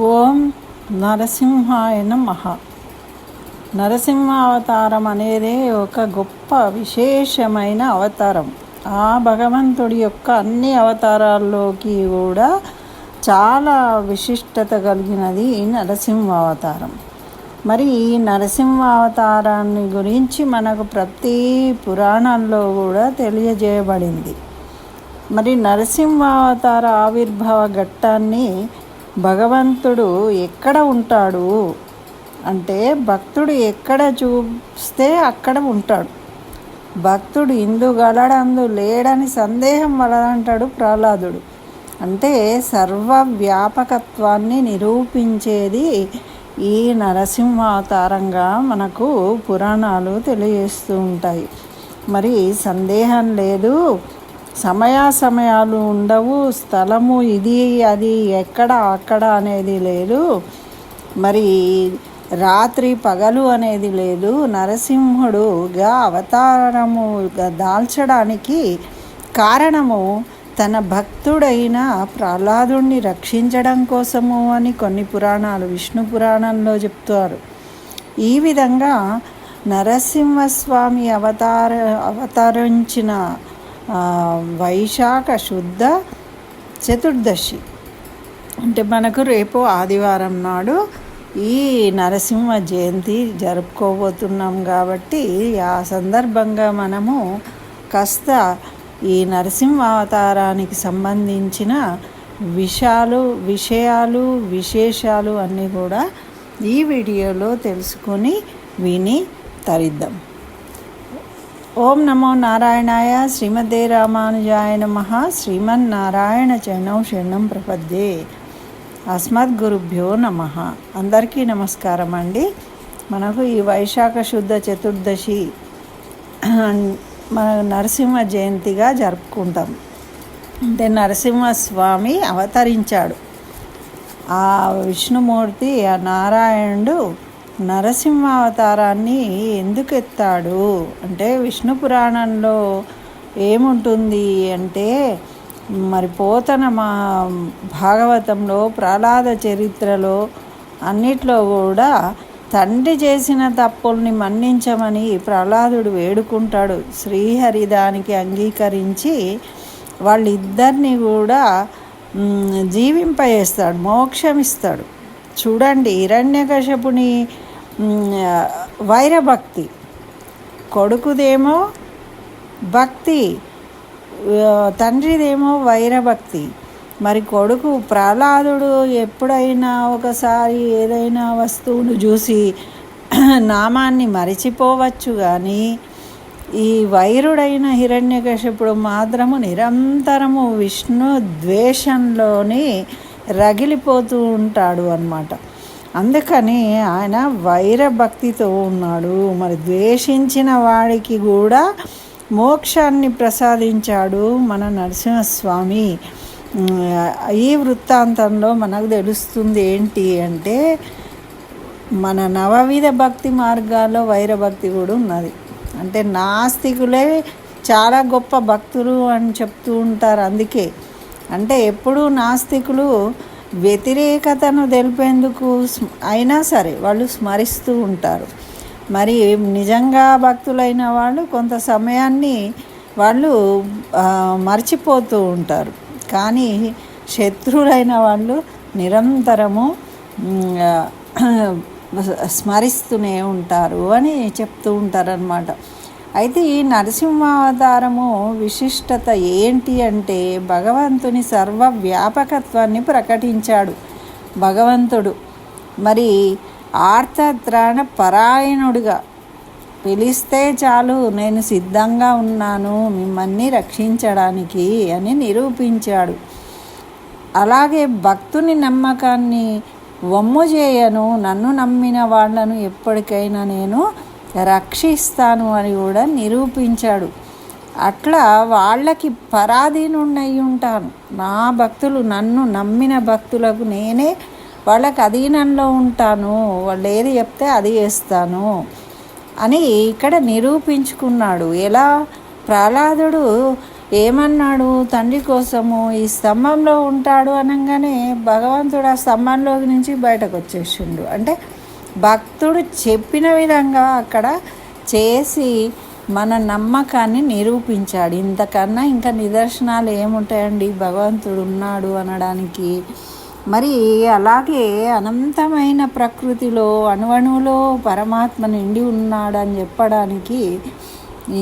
ఓం నరసింహాయ నమః. నరసింహావతారం అనేది ఒక గొప్ప విశేషమైన అవతారం. ఆ భగవంతుడి యొక్క అన్ని అవతారాల్లోకి కూడా చాలా విశిష్టత కలిగినది ఈ నరసింహావతారం. మరి ఈ నరసింహావతారాన్ని గురించి మనకు ప్రతి పురాణంలో కూడా తెలియజేయబడింది. మరి నరసింహావతార ఆవిర్భావ ఘట్టాన్ని భగవంతుడు ఎక్కడ ఉంటాడు అంటే, భక్తుడు ఎక్కడ చూస్తే అక్కడ ఉంటాడు. భక్తుడు ఇందుగలడందు లేడని సందేహం వలదంటాడు ప్రహ్లాదుడు. అంటే సర్వవ్యాపకత్వాన్ని నిరూపించేది ఈ నరసింహావతారంగా మనకు పురాణాలు తెలియజేస్తూ ఉంటాయి. మరి సందేహం లేదు, సమయాలు ఉండవు, స్థలము ఇది అది ఎక్కడ అక్కడ అనేది లేదు, మరి రాత్రి పగలు అనేది లేదు. నరసింహుడుగా అవతారముగా దాల్చడానికి కారణము తన భక్తుడైన ప్రహ్లాదుడిని రక్షించడం కోసము అని కొన్ని పురాణాలు విష్ణు పురాణంలో చెప్తారు. ఈ విధంగా నరసింహస్వామి అవతరించిన వైశాఖ శుద్ధ చతుర్దశి అంటే మనకు రేపు ఆదివారం నాడు ఈ నరసింహ జయంతి జరుపుకోబోతున్నాం. కాబట్టి ఆ సందర్భంగా మనము కాస్త ఈ నరసింహ అవతారానికి సంబంధించిన విషయాలు విశేషాలు అన్నీ కూడా ఈ వీడియోలో తెలుసుకొని విని తరిద్దాం. ఓం నమో నారాయణాయ. శ్రీమతే రామానుజాయ నమః. శ్రీమన్నారాయణ చరణౌ శరణం ప్రపద్యే. అస్మద్గురుభ్యో నమః. అందరికీ నమస్కారం అండి. మనకు ఈ వైశాఖ శుద్ధ చతుర్దశి మన నరసింహ జయంతిగా జరుపుకుంటాం. అంటే నరసింహస్వామి అవతరించాడు. ఆ విష్ణుమూర్తి, ఆ నారాయణుడు నరసింహావతారాన్ని ఎందుకు ఎత్తాడు అంటే, విష్ణు పురాణంలో ఏముంటుంది అంటే, మరి పోతన భాగవతంలో ప్రహ్లాద చరిత్రలో అన్నిట్లో కూడా తండ్రి చేసిన తప్పుల్ని మన్నించమని ప్రహ్లాదుడు వేడుకుంటాడు. శ్రీహరి దానికి అంగీకరించి వాళ్ళిద్దరిని కూడా జీవింపజేస్తాడు, మోక్షమిస్తాడు. చూడండి, హిరణ్యకశపుని వైరభక్తి, కొడుకుదేమో భక్తి, తండ్రిదేమో వైరభక్తి. మరి కొడుకు ప్రహ్లాదుడు ఎప్పుడైనా ఒకసారి ఏదైనా వస్తువును చూసి నామాన్ని మరిచిపోవచ్చు, కానీ ఈ వైరుడైన హిరణ్యకశపుడు మాత్రము నిరంతరము విష్ణు ద్వేషంలోని రగిలిపోతూ ఉంటాడు అన్నమాట. అందుకని ఆయన వైరభక్తితో ఉన్నాడు. మరి ద్వేషించిన వాడికి కూడా మోక్షాన్ని ప్రసాదించాడు మన నరసింహస్వామి. ఈ వృత్తాంతంలో మనకు తెలుస్తుంది ఏంటి అంటే, మన నవవిధ భక్తి మార్గాల్లో వైరభక్తి కూడా ఉన్నది. అంటే నాస్తికులే చాలా గొప్ప భక్తులు అని చెప్తూ ఉంటారు. అందుకే అంటే ఎప్పుడూ నాస్తికులు వ్యతిరేకతను తెలిపేందుకు అయినా సరే వాళ్ళు స్మరిస్తూ ఉంటారు. మరి నిజంగా భక్తులైన వాళ్ళు కొంత సమయాన్ని వాళ్ళు మర్చిపోతూ ఉంటారు. కానీ శత్రువులైన వాళ్ళు నిరంతరము స్మరిస్తూనే ఉంటారు అని చెప్తూ ఉంటారన్నమాట. అయితే ఈ నరసింహావతారము విశిష్టత ఏంటి అంటే, భగవంతుని సర్వవ్యాపకత్వాన్ని ప్రకటించాడు భగవంతుడు. మరి ఆర్తత్రాణ పరాయణుడిగా పిలిస్తే చాలు, నేను సిద్ధంగా ఉన్నాను మిమ్మల్ని రక్షించడానికి అని నిరూపించాడు. అలాగే భక్తుని నమ్మకాన్ని వమ్ము చేయను, నన్ను నమ్మిన వాళ్ళను ఎప్పటికైనా నేను రక్షిస్తాను అని కూడా నిరూపించాడు. అట్లా వాళ్ళకి పరాధీనుడై ఉంటాను. నా భక్తులు, నన్ను నమ్మిన భక్తులకు నేనే వాళ్ళకి అధీనంలో ఉంటాను, వాళ్ళు ఏది చెప్తే అది చేస్తాను అని ఇక్కడ నిరూపించుకున్నాడు. ఎలా? ప్రహ్లాదుడు ఏమన్నాడు, తండ్రి కోసము ఈ స్తంభంలో ఉంటాడు అనగానే భగవంతుడు ఆ స్తంభంలోకి నుంచి బయటకు వచ్చేసిండు. అంటే భక్తుడు చెప్పిన విధంగా అక్కడ చేసి మన నమ్మకాన్ని నిరూపించాడు. ఇంతకన్నా ఇంకా నిదర్శనాలు ఏముంటాయండి భగవంతుడు ఉన్నాడు అనడానికి. మరి అలాగే అనంతమైన ప్రకృతిలో అణువణువులో పరమాత్మ నిండి ఉన్నాడని చెప్పడానికి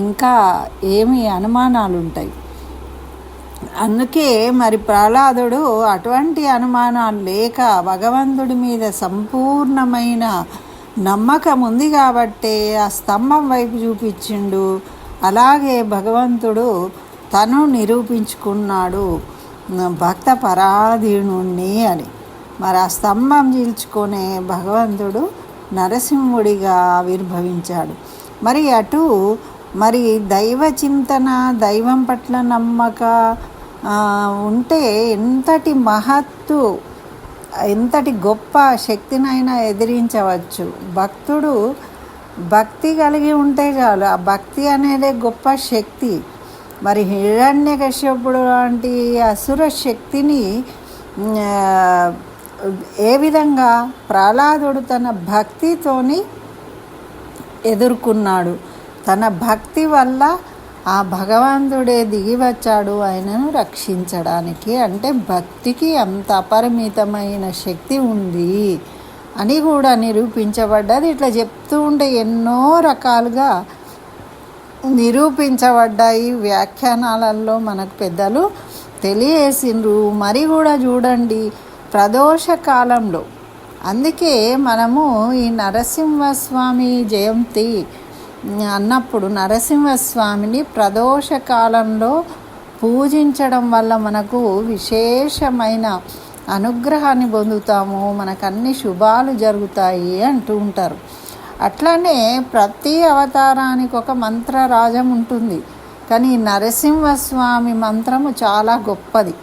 ఇంకా ఏమి అనుమానాలు ఉంటాయి. అందుకే మరి ప్రహ్లాదుడు అటువంటి అనుమానాలు లేక భగవంతుడి మీద సంపూర్ణమైన నమ్మకం ఉంది కాబట్టే ఆ స్తంభం వైపు చూపించిండు. అలాగే భగవంతుడు తను నిరూపించుకున్నాడు భక్త పరాధీనుణ్ణి అని. మరి ఆ స్తంభం చీల్చుకునే భగవంతుడు నరసింహుడిగా ఆవిర్భవించాడు. మరి అటు మరి దైవ చింతన, దైవం పట్ల నమ్మక ఉంటే ఎంతటి మహత్తు, ఎంతటి గొప్ప శక్తినైనా ఎదిరించవచ్చు. భక్తుడు భక్తి కలిగి ఉంటే చాలు. ఆ భక్తి అనేదే గొప్ప శక్తి. మరి హిరణ్యకశ్యపుడు లాంటి అసుర శక్తిని ఏ విధంగా ప్రహ్లాదుడు తన భక్తితోని ఎదుర్కొన్నాడు. తన భక్తి వల్ల ఆ భగవంతుడే దిగి వచ్చాడు ఆయనను రక్షించడానికి. అంటే భక్తికి అంత అపరిమితమైన శక్తి ఉంది అని కూడా నిరూపించబడ్డది. ఇట్లా చెప్తూ ఉంటే ఎన్నో రకాలుగా నిరూపించబడ్డాయి వ్యాఖ్యానాలలో మనకు పెద్దలు తెలియజేసిండ్రు. మరి కూడా చూడండి ప్రదోష కాలంలో, అందుకే మనము ఈ నరసింహస్వామి జయంతి అన్నప్పుడు నరసింహస్వామిని ప్రదోష కాలంలో పూజించడం వల్ల మనకు విశేషమైన అనుగ్రహాన్ని పొందుతాము, మనకు అన్ని శుభాలు జరుగుతాయి అంటూ ఉంటారు. అట్లానే ప్రతి అవతారానికి ఒక మంత్రరాజం ఉంటుంది. కానీ నరసింహస్వామి మంత్రము చాలా గొప్పది.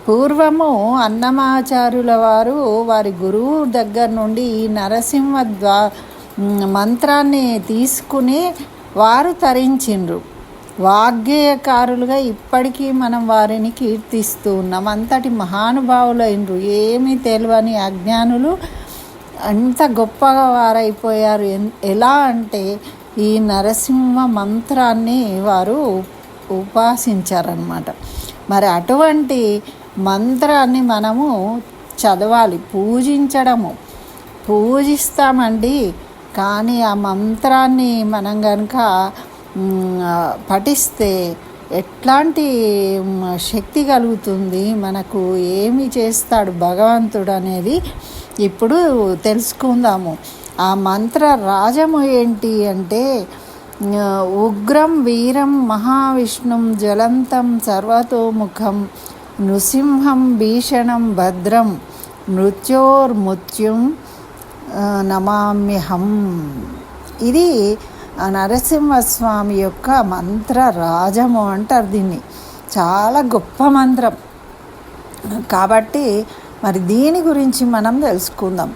పూర్వము అన్నమాచార్యుల వారు వారి గురువు దగ్గర నుండి ఈ నరసింహ మంత్రాన్ని తీసుకుని వారు తరించిండ్రు. వాగ్గేయకారులుగా ఇప్పటికీ మనం వారిని కీర్తిస్తూ ఉన్నాం. అంతటి మహానుభావులైనరు. ఏమీ తెలియని అజ్ఞానులు అంత గొప్పగా వారైపోయారు. ఎలా అంటే ఈ నరసింహ మంత్రాన్ని వారు ఉపాసించారన్నమాట. మరి అటువంటి మంత్రాన్ని మనము చదవాలి, పూజిస్తామండి. కానీ ఆ మంత్రాన్ని మనం కనుక పఠిస్తే ఎట్లాంటి శక్తి కలుగుతుంది, మనకు ఏమి చేస్తాడు భగవంతుడు అనేది ఇప్పుడు తెలుసుకుందాము. ఆ మంత్ర రాజము ఏంటి అంటే ఉగ్రం వీరం మహావిష్ణుం జ్వలంతం సర్వతోముఖం నృసింహం భీషణం భద్రం మృత్యోర్మృత్యుం నమామ్యహం. ఇది నరసింహస్వామి యొక్క మంత్ర రాజము అంటారు దీన్ని. చాలా గొప్ప మంత్రం కాబట్టి మరి దీని గురించి మనం తెలుసుకుందాం.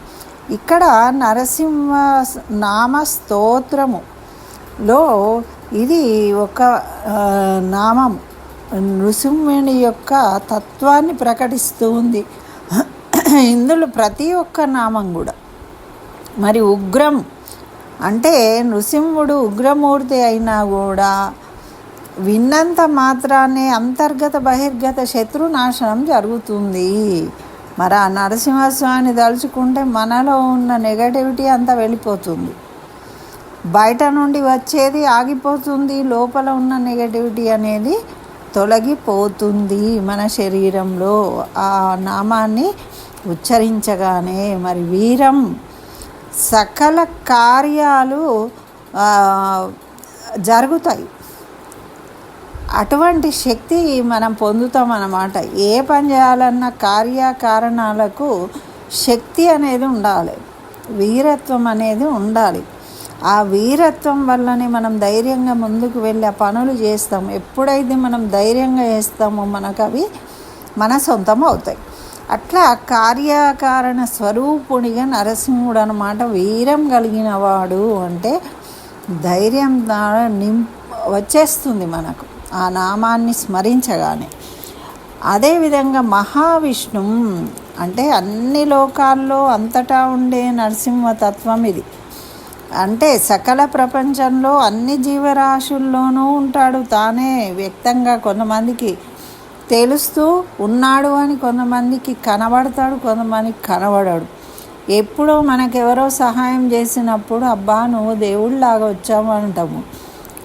ఇక్కడ నరసింహ నామ స్తోత్రములో ఇది ఒక నామం నృసింహుని యొక్క తత్వాన్ని ప్రకటిస్తూ ఉంది. ఇందులో ప్రతి ఒక్క నామం కూడా మరి ఉగ్రం అంటే నృసింహుడు ఉగ్రమూర్తి అయినా కూడా విన్నంత మాత్రాన్ని అంతర్గత బహిర్గత శత్రునాశనం జరుగుతుంది. మరి ఆ నరసింహస్వామిని తలుచుకుంటే మనలో ఉన్న నెగటివిటీ అంతా వెళ్ళిపోతుంది, బయట నుండి వచ్చేది ఆగిపోతుంది, లోపల ఉన్న నెగటివిటీ అనేది తొలగిపోతుంది మన శరీరంలో ఆ నామాన్ని ఉచ్చరించగానే. మరి వీరం సకల కార్యాలు జరుగుతాయి. అటువంటి శక్తి మనం పొందుతాం అన్నమాట. ఏ పని చేయాలన్న కార్యకారణాలకు శక్తి అనేది ఉండాలి, వీరత్వం అనేది ఉండాలి. ఆ వీరత్వం వల్లనే మనం ధైర్యంగా ముందుకు వెళ్ళి ఆ పనులు చేస్తాం. ఎప్పుడైతే మనం ధైర్యంగా చేస్తామో మనకు అవి మన సొంతం అవుతాయి. అట్లా కార్యకారణ స్వరూపునిగా నరసింహుడు అన్నమాట. వీరం కలిగిన వాడు అంటే ధైర్యం వచ్చేస్తుంది మనకు. ఆ నామాన్ని స్మరించగానే. అదేవిధంగా మహావిష్ణు అంటే అన్ని లోకాల్లో అంతటా ఉండే నరసింహతత్వం ఇది. అంటే సకల ప్రపంచంలో అన్ని జీవరాశుల్లోనూ ఉంటాడు. తానే వ్యక్తంగా కొంతమందికి తెలుస్తూ ఉన్నాడు అని, కొంతమందికి కనబడతాడు, కొంతమందికి కనబడాడు. ఎప్పుడో మనకెవరో సహాయం చేసినప్పుడు అబ్బా నువ్వు దేవుడిలాగా వచ్చావు అంటాము,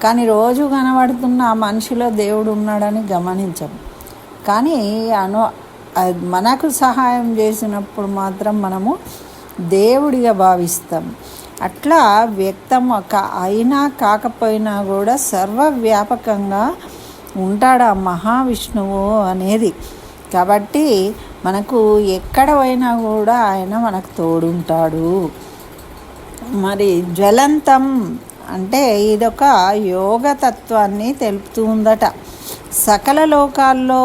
కానీ రోజు కనబడుతున్న ఆ మనిషిలో దేవుడు ఉన్నాడని గమనించము. కానీ మనకు సహాయం చేసినప్పుడు మాత్రం మనము దేవుడిగా భావిస్తాం. అట్లా వ్యక్తం అయినా కాకపోయినా కూడా సర్వవ్యాపకంగా ఉంటాడు ఆ మహావిష్ణువు అనేది. కాబట్టి మనకు ఎక్కడ పోయినా కూడా ఆయన మనకు తోడుంటాడు. మరి జ్వలంతం అంటే ఇదొక యోగతత్వాన్ని తెలుపుతూ ఉందట. సకల లోకాల్లో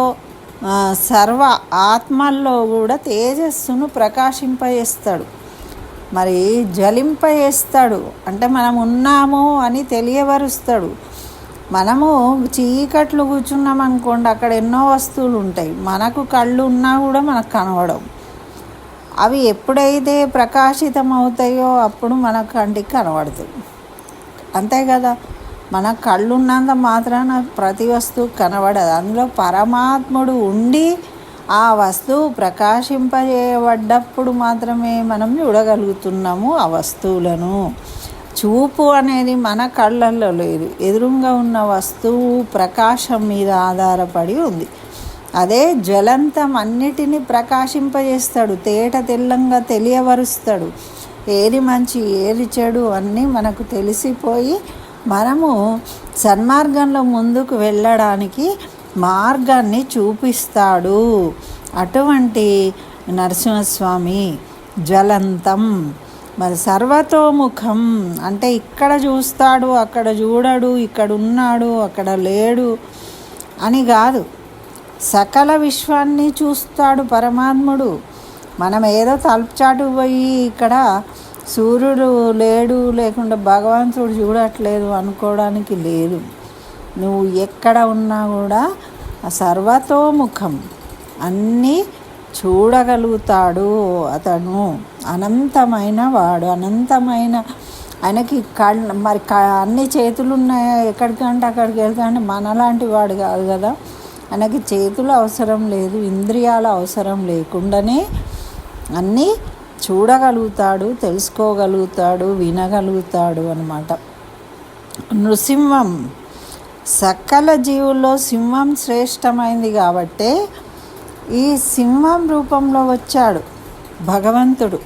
సర్వ ఆత్మల్లో కూడా తేజస్సును ప్రకాశింపజేస్తాడు. మరి జ్వలింపజేస్తాడు అంటే మనం ఉన్నాము అని తెలియవరుస్తాడు. మనము చీకట్లు కూర్చున్నాం అనుకోండి, అక్కడ ఎన్నో వస్తువులు ఉంటాయి, మనకు కళ్ళు ఉన్నా కూడా మనకు కనబడవు. అవి ఎప్పుడైతే ప్రకాశితం అవుతాయో అప్పుడు మన కంటికి కనబడతాయి. అంతే కదా, మన కళ్ళు ఉన్నంత మాత్రాన ప్రతి వస్తువు కనబడదు. అందులో పరమాత్ముడు ఉండి ఆ వస్తువు ప్రకాశింపజేయబడ్డప్పుడు మాత్రమే మనం చూడగలుగుతున్నాము ఆ వస్తువులను. చూపు అనేది మన కళ్ళల్లో లేదు, ఎదురుగా ఉన్న వస్తువు ప్రకాశం మీద ఆధారపడి ఉంది. అదే జ్వలంతం అన్నిటినీ ప్రకాశింపజేస్తాడు, తేట తెల్లంగా తెలియవరుస్తాడు. ఏది మంచి ఏది చెడు అన్నీ మనకు తెలిసిపోయి మనము సన్మార్గంలో ముందుకు వెళ్ళడానికి మార్గాన్ని చూపిస్తాడు. అటువంటి నరసింహస్వామి జ్వలంతం. మరి సర్వతోముఖం అంటే ఇక్కడ చూస్తాడు, అక్కడ చూడడు, ఇక్కడ ఉన్నాడు, అక్కడ లేడు అని కాదు, సకల విశ్వాన్ని చూస్తాడు పరమాత్ముడు. మనం ఏదో తలుపుచాటు పోయి ఇక్కడ సూర్యుడు లేడు లేకుండా భగవంతుడు చూడట్లేదు అనుకోవడానికి లేదు. నువ్వు ఎక్కడ ఉన్నా కూడా సర్వతోముఖం అన్నీ చూడగలుగుతాడు. అతను అనంతమైన వాడు, అనంతమైన ఆయనకి మరి అన్ని చేతులు ఉన్నాయా, ఎక్కడికంటే అక్కడికి వెళ్తాడంటే మనలాంటి వాడు కాదు కదా. ఆయనకి చేతులు అవసరం లేదు, ఇంద్రియాల అవసరం లేకుండానే అన్నీ చూడగలుగుతాడు, తెలుసుకోగలుగుతాడు, వినగలుగుతాడు అన్నమాట. నృసింహం సకల జీవుల్లో సింహం శ్రేష్టమైంది కాబట్టే ఈ సింహం రూపంలో వచ్చాడు భగవంతుడు.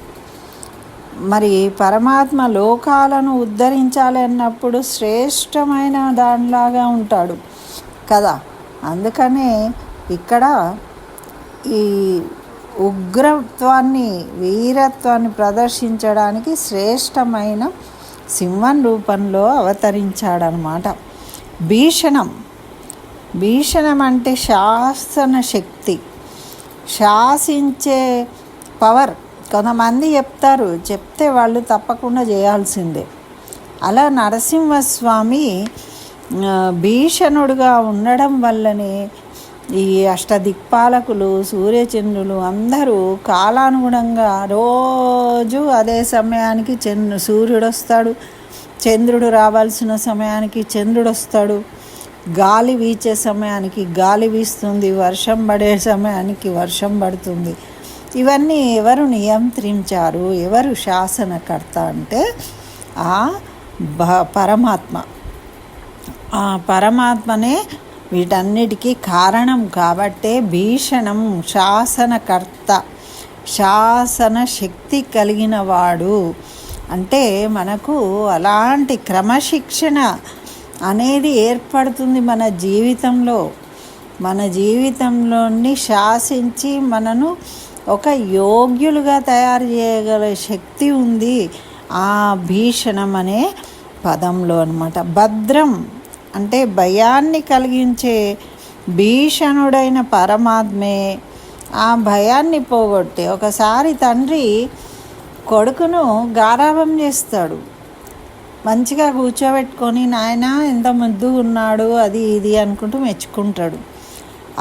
మరి పరమాత్మ లోకాలను ఉద్ధరించాలి అన్నప్పుడు శ్రేష్టమైన దానిలాగా ఉంటాడు కదా. అందుకనే ఇక్కడ ఈ ఉగ్రత్వాన్ని, వీరత్వాన్ని ప్రదర్శించడానికి శ్రేష్టమైన సింహం రూపంలో అవతరించాడనమాట. భీషణం అంటే శాసన శక్తి, శాసించే పవర్. కొంతమంది చెప్తే వాళ్ళు తప్పకుండా చేయాల్సిందే. అలా నరసింహస్వామి భీషణుడుగా ఉండడం వల్లనే ఈ అష్టదిక్పాలకులు, సూర్యచంద్రులు అందరూ కాలానుగుణంగా రోజు అదే సమయానికి సూర్యుడు వస్తాడు, చంద్రుడు రావాల్సిన సమయానికి చంద్రుడు వస్తాడు, గాలి వీచే సమయానికి గాలి వీస్తుంది, వర్షం పడే సమయానికి వర్షం పడుతుంది. ఇవన్నీ ఎవరు నియంత్రించారు, ఎవరు శాసనకర్త అంటే ఆ పరమాత్మ. ఆ పరమాత్మనే వీటన్నిటికీ కారణం కాబట్టే భీషణం, శాసనకర్త, శాసన శక్తి కలిగిన వాడు. అంటే మనకు అలాంటి క్రమశిక్షణ అనేది ఏర్పడుతుంది మన జీవితంలో. మన జీవితంలోని శాసించి మనను ఒక యోగ్యులుగా తయారు చేయగల శక్తి ఉంది ఆ భీషణం అనే పదంలో అన్నమాట. భద్రం అంటే భయాన్ని కలిగించే భీషణుడైన పరమాత్మే ఆ భయాన్ని పోగొట్టే. ఒకసారి తండ్రి కొడుకును గారాబం చేస్తాడు, మంచిగా కూర్చోబెట్టుకొని నాయన ఎంత ముద్దుగా ఉన్నాడు అది ఇది అనుకుంటూ మెచ్చుకుంటాడు.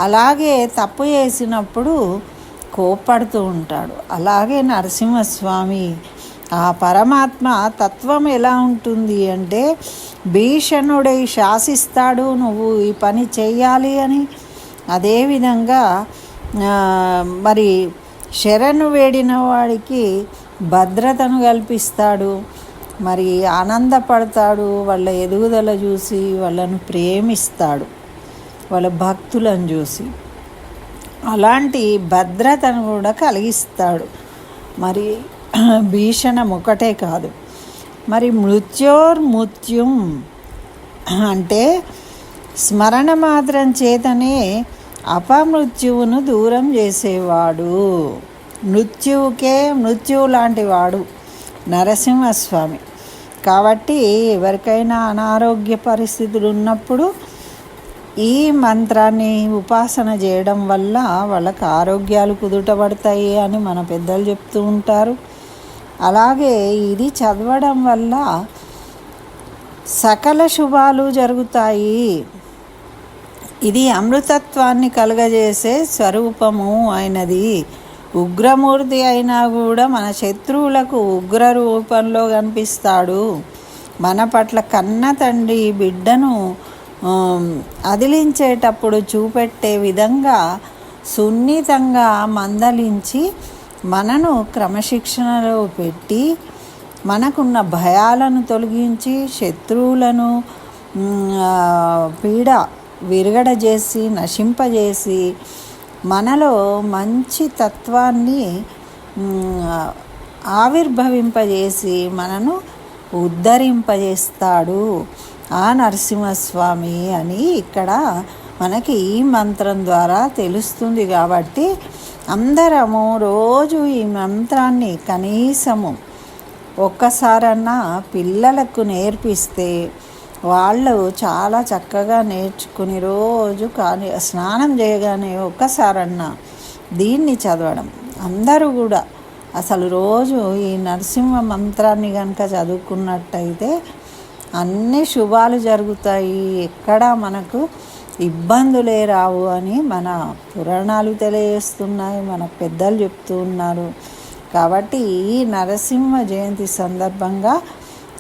అలాగే తప్పు చేసినప్పుడు కోప్పడుతూ ఉంటాడు. అలాగే నరసింహస్వామి ఆ పరమాత్మ తత్వం ఎలా ఉంటుంది అంటే భీషణుడై శాసిస్తాడు, నువ్వు ఈ పని చెయ్యాలి అని. అదేవిధంగా మరి శరణు వేడిన వాడికి భద్రతను కల్పిస్తాడు, మరి ఆనందపడతాడు, వాళ్ళ ఎదుగుదల చూసి వాళ్ళను ప్రేమిస్తాడు, వాళ్ళ భక్తులను చూసి అలాంటి భద్రతను కూడా కలిగిస్తాడు. మరి భీషణం ఒకటే కాదు, మరి మృత్యోర్మృత్యుం అంటే స్మరణ మాత్రం చేతనే అపమృత్యువును దూరం చేసేవాడు. మృత్యువు లాంటి వాడు నరసింహస్వామి. కాబట్టి ఎవరికైనా అనారోగ్య పరిస్థితులు ఉన్నప్పుడు ఈ మంత్రాన్ని ఉపాసన చేయడం వల్ల వాళ్ళకి ఆరోగ్యాలు కుదుటపడతాయి అని మన పెద్దలు చెప్తూ ఉంటారు. అలాగే ఇది చదవడం వల్ల సకల శుభాలు జరుగుతాయి. ఇది అమృతత్వాన్ని కలుగజేసే స్వరూపము అయినది. ఉగ్రమూర్తి అయినా కూడా మన శత్రువులకు ఉగ్ర రూపంలో కనిపిస్తాడు. మన పట్ల కన్న తండ్రి బిడ్డను అదిలించేటప్పుడు చూపెట్టే విధంగా సున్నితంగా మందలించి మనను క్రమశిక్షణలో పెట్టి మనకున్న భయాలను తొలగించి శత్రువులను పీడ విరగడ చేసి నశింపజేసి మనలో మంచి తత్వాన్ని ఆవిర్భవింపజేసి మనను ఉద్ధరింపజేస్తాడు ఆ నరసింహస్వామి అని ఇక్కడ మనకి ఈ మంత్రం ద్వారా తెలుస్తుంది. కాబట్టి అందరము రోజు ఈ మంత్రాన్ని కనీసము ఒక్కసారన్నా పిల్లలకు నేర్పిస్తే వాళ్ళు చాలా చక్కగా నేర్చుకుని రోజు కానీ స్నానం చేయగానే ఒక్కసారన్నా దీన్ని చదవడం. అందరూ కూడా అసలు రోజు ఈ నరసింహ మంత్రాన్ని కనుక చదువుకున్నట్టయితే అన్ని శుభాలు జరుగుతాయి, ఎక్కడా మనకు ఇబ్బందులే రావు అని మన పురాణాలు తెలియజేస్తున్నాయి, మన పెద్దలు చెప్తూ ఉన్నారు. కాబట్టి ఈ నరసింహ జయంతి సందర్భంగా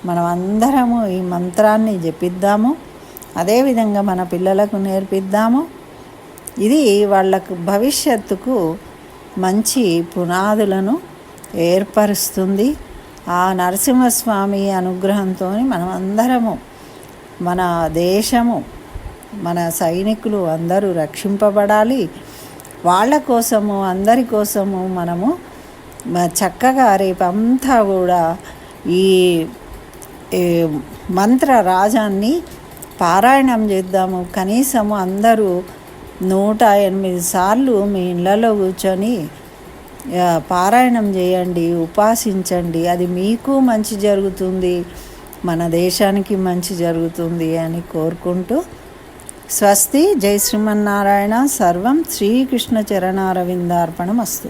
మనం అందరము ఈ మంత్రాన్ని జపిద్దాము, అదేవిధంగా మన పిల్లలకు నేర్పిద్దాము. ఇది వాళ్ళకు భవిష్యత్తుకు మంచి పునాదులను ఏర్పరుస్తుంది. ఆ నరసింహస్వామి అనుగ్రహంతో మనం అందరము, మన దేశము, మన సైనికులు అందరూ రక్షింపబడాలి. వాళ్ళ కోసము అందరి కోసము మనము చక్కగా రేపంతా కూడా ఈ మంత్ర రాజాన్ని పారాయణం చేద్దాము. కనీసము అందరూ 108 సార్లు మీ ఇళ్ళలో కూర్చొని పారాయణం చేయండి, ఉపాసించండి. అది మీకు మంచి జరుగుతుంది, మన దేశానికి మంచి జరుగుతుంది అని కోరుకుంటూ స్వస్తి. జై శ్రీమన్నారాయణ. సర్వం శ్రీకృష్ణ చరణారవిందార్పణమస్తు.